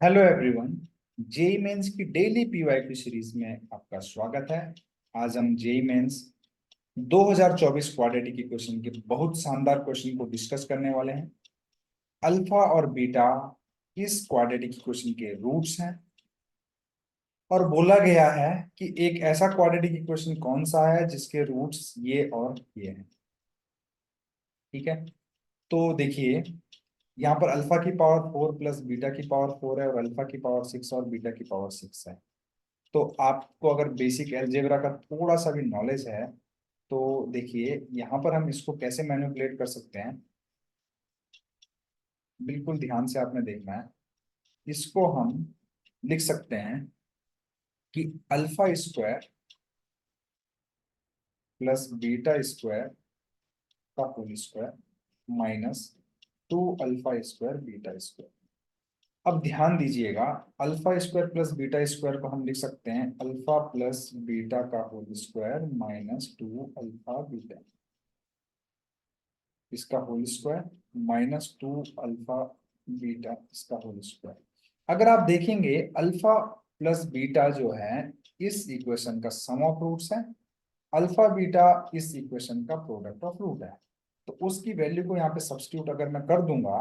Hello everyone. JEE mains की daily PYQ series में आपका स्वागत है। आज हम जेई मेंस 2024 क्वाड्रेटिक इक्वेशन के बहुत शानदार क्वेश्चन को डिस्कस करने वाले हैं। अल्फा और बीटा इस क्वाड्रेटिक इक्वेशन के रूट्स हैं और बोला गया है कि एक ऐसा क्वाड्रेटिक इक्वेशन कौन सा है जिसके रूट्स ये और ये हैं। ठीक है, तो देखिए यहाँ पर अल्फा की पावर 4 प्लस बीटा की पावर 4 है और अल्फा की पावर 6 और बीटा की पावर 6 है। तो आपको अगर बेसिक अलजेब्रा का थोड़ा सा भी नॉलेज है तो देखिए यहाँ पर हम इसको कैसे मैनिपुलेट कर सकते हैं। बिल्कुल ध्यान से आपने देखना है। इसको हम लिख सकते हैं कि alpha square plus beta square का whole square minus 2 alpha square beta square. अब ध्यान दीजिएगा, alpha square plus beta square को हम लिख सकते हैं अल्फा प्लस बीटा का whole square minus 2 alpha beta, इसका whole square minus 2 alpha beta इसका होल स्क्वायर। अगर आप देखेंगे अल्फा प्लस बीटा जो है इस इक्वेशन का सम ऑफ रूट्स है, अल्फा बीटा इस इक्वेशन का प्रोडक्ट ऑफ रूट है। तो उसकी वैल्यू को यहाँ पे सब्स्टिट्यूट अगर मैं कर दूंगा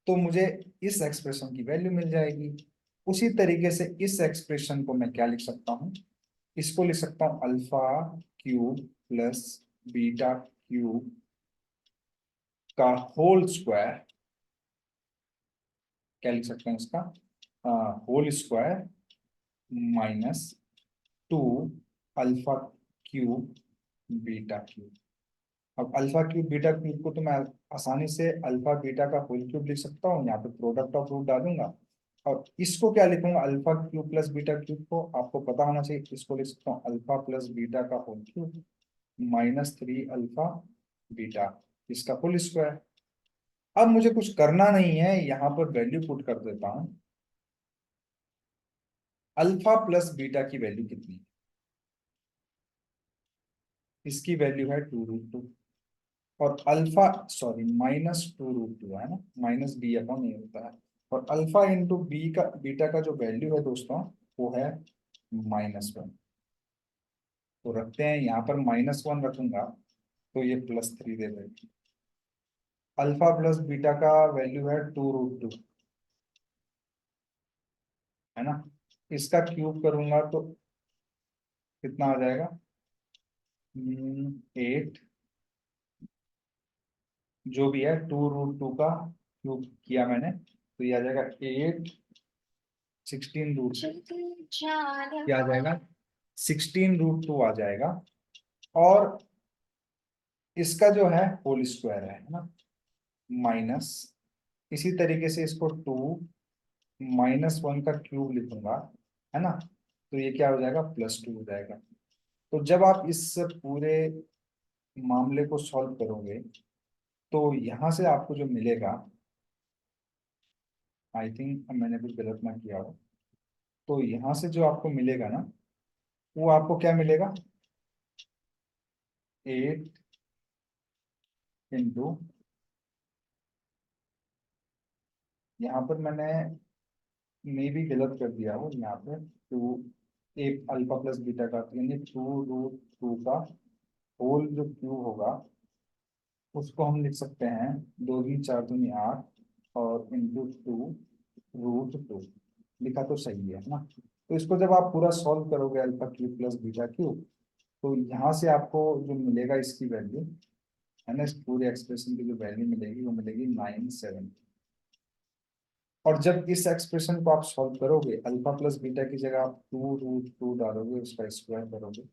तो मुझे इस एक्सप्रेशन की वैल्यू मिल जाएगी। उसी तरीके से इस एक्सप्रेशन को मैं क्या लिख सकता हूँ, इसको लिख सकता हूँ alpha cube plus beta cube का होल स्क्वायर। क्या लिख सकते हैं इसका whole square minus 2 alpha cube beta cube. अब अल्फा क्यूब बीटा क्यूब को तो मैं आसानी से अल्फा बीटा का होल क्यूब लिख सकता हूँ, यहाँ पे प्रोडक्ट ऑफ रूट डालूंगा और इसको क्या लिखूंगा alpha cube plus beta cube को आपको पता होना चाहिए, इसको लिख सकता हूँ अल्फा प्लस बीटा का whole cube minus 3 alpha beta इसका होल स्क्वायर। अब मुझे कुछ करना नहीं है, यहाँ पर वैल्यू पुट कर देता हूँ। अल्फा प्लस बीटा की वैल्यू कितनी है, इसकी वैल्यू है 2√2 और अल्फा सॉरी -2√2 है ना, माइनस बी अपॉन ए होता है। और अल्फा इंटू बी का बीटा का जो वैल्यू है दोस्तों वो है -1। तो रखते हैं यहाँ पर -1 रखूंगा तो ये +3 दे देगी। अल्फा प्लस बीटा का वैल्यू है 2√2 है ना, इसका क्यूब करूंगा तो कितना आ जाएगा 8, जो भी है 2√2 का क्यूब किया मैंने तो ये आ जाएगा 8, 16 रूट क्या आ जाएगा 16√2 आ जाएगा। और इसका जो है होल स्क्वायर है ना, माइनस, इसी तरीके से इसको 2 -1 का क्यूब लिखूंगा है ना, तो ये क्या हो जाएगा +2 हो जाएगा। तो जब आप इस पूरे मामले को सॉल्व करोगे तो यहाँ से आपको जो मिलेगा, आई थिंक मैंने कुछ गलत ना किया हो, तो यहाँ से जो आपको मिलेगा ना वो आपको क्या मिलेगा 8 इंटू, यहाँ पर मैंने मे भी गलत कर दिया हो यहाँ पे, टू एक अल्फा प्लस बीटा का यानी 2√2 का होल जो क्यूब होगा उसको हम लिख सकते हैं 2 दूनी 4 दूनी 8 और इंटू 2√2। लिखा तो सही है ना। तो इसको जब आप पूरा सॉल्व करोगे alpha cube plus beta cube तो यहाँ से आपको जो मिलेगा इसकी वैल्यू है ना, इस पूरे एक्सप्रेशन की जो वैल्यू मिलेगी वो मिलेगी 970। और जब इस एक्सप्रेशन को आप सॉल्व करोगे अल्फा प्लस बीटा की जगह आप 2√2 डालोगे उसका स्क्वायर करोगे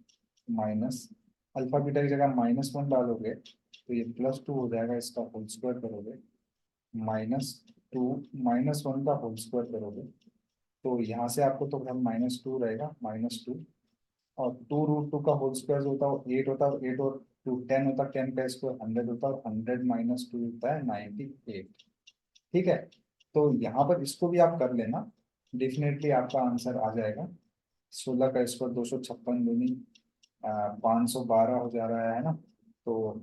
माइनस अल्फा बीटा की जगह -1 डालोगे तो ये +2 हो जाएगा, इसका होल स्क्वायर करोगे -2 -1 का होल स्क्वायर करोगे तो यहाँ से आपको तो घर -2 रहेगा -2 और 2√2 का होल स्क्वायर जो होता है वो 8 होता है और 8 और 2 10 होता है, 10 का स्क्वायर 100 होता है और 100 -2 होता है 98। ठीक है, तो यहाँ पर इसको भी आप कर लेना, डेफिनेटली आपका आंसर आ जाएगा। 16 का स्क्वायर 256 दूनी 512 हो जा रहा है ना। तो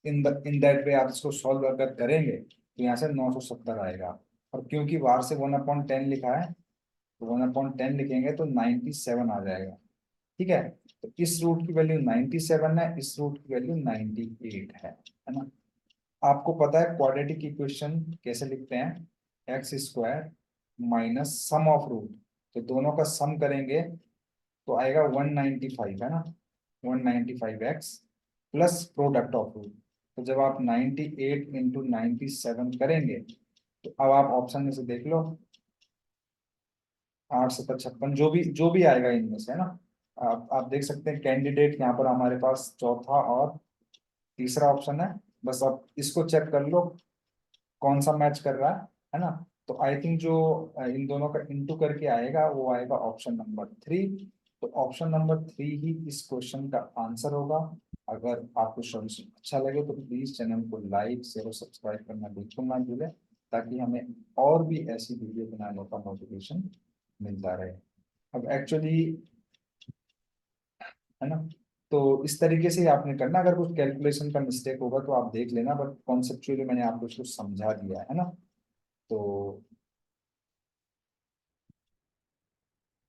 इन दैट वे आप इसको सॉल्व अगर करेंगे तो यहाँ से 970 आएगा। और क्योंकि बाहर से 1/10 लिखा है, तो 1/10 लिखेंगे तो 97 आ जाएगा। ठीक है, तो इस रूट की वैल्यू 97 है, इस रूट की वैल्यू 98 है ना। आपको पता है क्वाड्रेटिक इक्वेशन कैसे लिखते हैं, x square minus sum of root, तो दोनों का सम करेंगे तो आएगा 195, है ना, 195x plus product of root. तो जब आप 98 इंटू 97 करेंगे, तो अब आप ऑप्शन में से देख लो, 8 7 56 जो भी आएगा इनमें से, है ना। आप देख सकते हैं कैंडिडेट यहाँ पर हमारे पास चौथा और तीसरा ऑप्शन है। बस आप इसको चेक कर लो कौन सा मैच कर रहा है ना। तो आई थिंक जो इन दोनों का इंटू करके आएगा वो आएगा ऑप्शन नंबर 3। तो ऑप्शन नंबर 3 ही इस क्वेश्चन का आंसर होगा। अगर आपको सॉल्यूशन अच्छा लगे तो प्लीज चैनल को लाइक शेयर और सब्सक्राइब करना बिल्कुल ना भूलें, ताकि हमें और भी ऐसी वीडियो बनाने का मोटिवेशन मिलता रहे। अब एक्चुअली, है ना, तो इस तरीके से ही आपने करना। अगर कुछ कैलकुलेशन का मिस्टेक होगा तो आप देख लेना, बट कॉन्सेप्चुअली मैंने आपको उसको समझा दिया है ना। तो